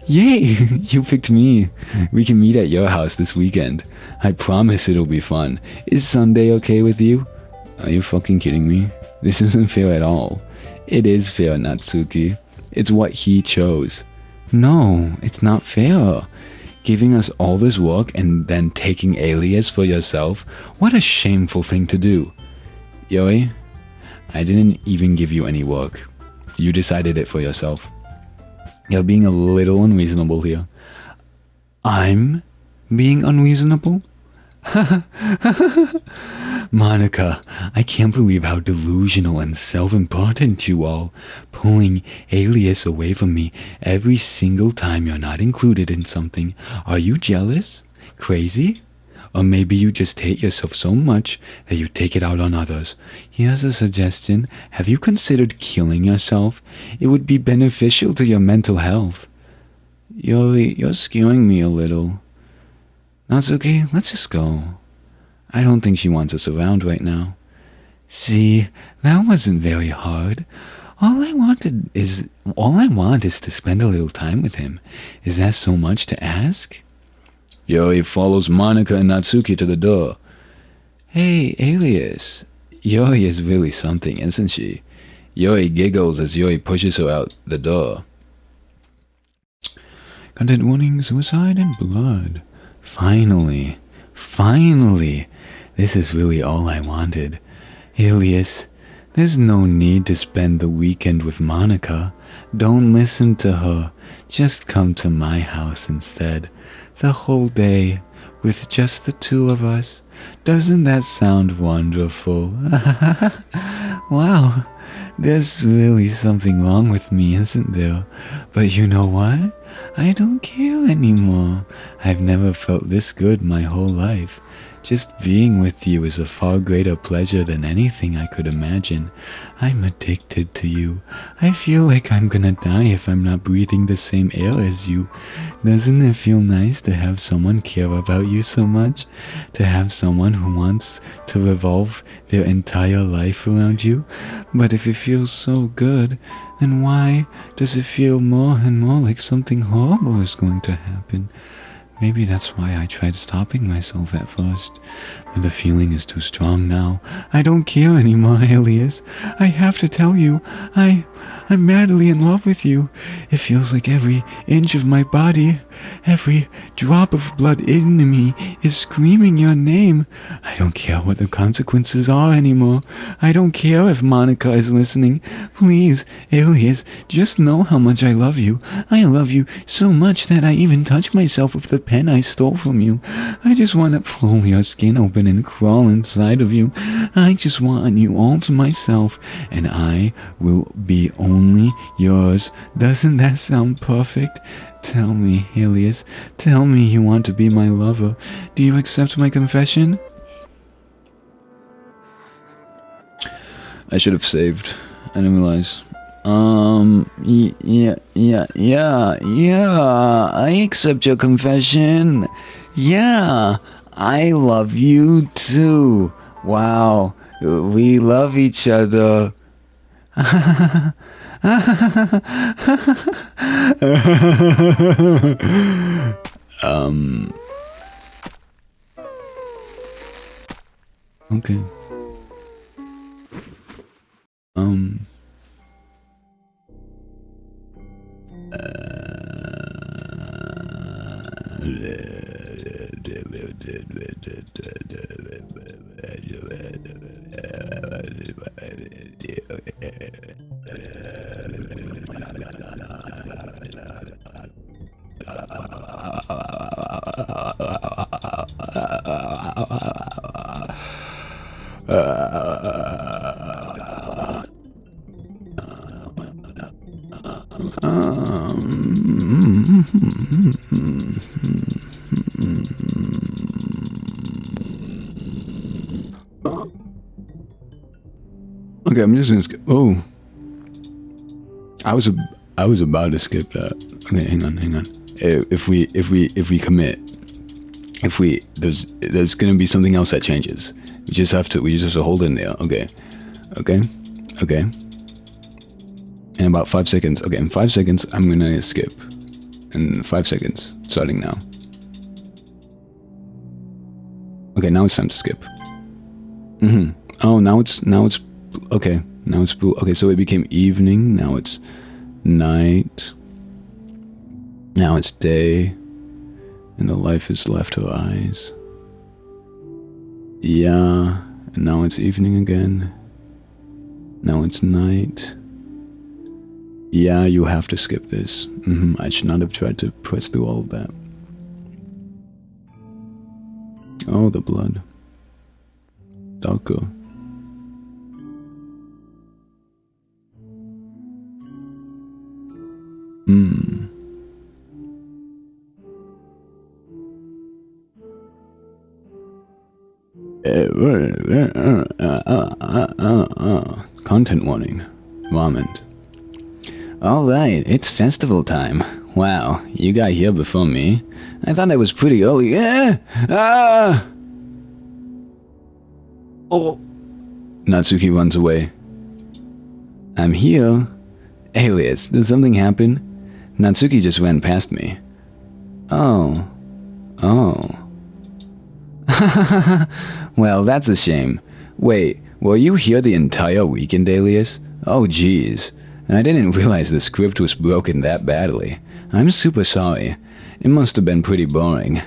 Yay! You picked me. We can meet at your house this weekend. I promise it'll be fun. Is Sunday okay with you? Are you fucking kidding me? This isn't fair at all. It is fair, Natsuki. It's what he chose. No, it's not fair. Giving us all this work and then taking Alias for yourself? What a shameful thing to do. Yuri, I didn't even give you any work. You decided it for yourself. You're being a little unreasonable here. I'm being unreasonable? Monika, I can't believe how delusional and self-important you are, pulling Alias away from me every single time you're not included in something. Are you jealous? Crazy? Or maybe you just hate yourself so much that you take it out on others. Here's a suggestion. Have you considered killing yourself? It would be beneficial to your mental health. Yuri, you're scaring me a little. Natsuki, let's just go. I don't think she wants us around right now. See, that wasn't very hard. All I want is to spend a little time with him. Is that so much to ask? Yuri follows Monika and Natsuki to the door. Hey, Alias. Yuri is really something, isn't she? Yuri giggles as Yuri pushes her out the door. Content warning, suicide and blood. Finally. This is really all I wanted. Alias, there's no need to spend the weekend with Monika. Don't listen to her. Just come to my house instead. The whole day, with just the two of us. Doesn't that sound wonderful? Wow, there's really something wrong with me, isn't there? But you know what? I don't care anymore. I've never felt this good my whole life. Just being with you is a far greater pleasure than anything I could imagine. I'm addicted to you. I feel like I'm gonna die if I'm not breathing the same air as you. Doesn't it feel nice to have someone care about you so much? To have someone who wants to revolve their entire life around you? But if it feels so good, then why does it feel more and more like something horrible is going to happen? Maybe that's why I tried stopping myself at first, but the feeling is too strong now. I don't care anymore, Alias. I have to tell you, I'm madly in love with you. It feels like every inch of my body, every drop of blood in me is screaming your name. I don't care what the consequences are anymore. I don't care if Monika is listening. Please, Alias, just know how much I love you. I love you so much that I even touch myself with the pen I stole from you. I just want to pull your skin open and crawl inside of you. I just want you all to myself, and I will be only yours. Doesn't that sound perfect? Tell me, Alias, tell me you want to be my lover. Do you accept my confession? I should have saved. I didn't realize. Yeah, I accept your confession. Yeah, I love you too. Wow, we love each other. Okay. Okay, I'm just gonna skip. Oh, I was about to skip that. Okay, hang on. If we commit, there's gonna be something else that changes. We just have to hold in there. Okay. In about 5 seconds. Okay, in 5 seconds, I'm gonna skip. In 5 seconds, starting now. Okay, now it's time to skip. Oh, now it's okay. Now it's blue. Okay, so it became evening. Now it's night. Now it's day. And the life has left her eyes. Yeah. And now it's evening again. Now it's night. Yeah, you have to skip this. I should not have tried to press through all of that. Oh, the blood. Darker. Content warning. Vomit. Alright, it's festival time. Wow, you got here before me. I thought I was pretty early. Oh. Natsuki runs away. I'm here. Alias, did something happen? Natsuki just ran past me. Oh. Well, that's a shame. Wait, were you here the entire weekend, Alias? Oh, jeez. I didn't realize the script was broken that badly. I'm super sorry. It must have been pretty boring.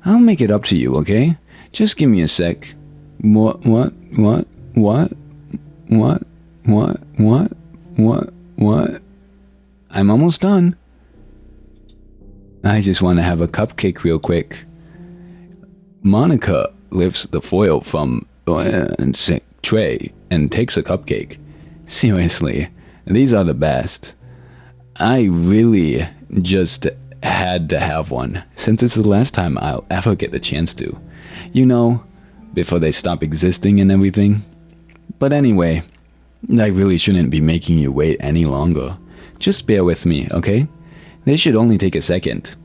I'll make it up to you, okay? Just give me a sec. What? I'm almost done. I just want to have a cupcake real quick. Monika lifts the foil from the tray and takes a cupcake. Seriously, these are the best. I really just had to have one, since it's the last time I'll ever get the chance to. You know, before they stop existing and everything. But anyway, I really shouldn't be making you wait any longer. Just bear with me, okay? This should only take a second.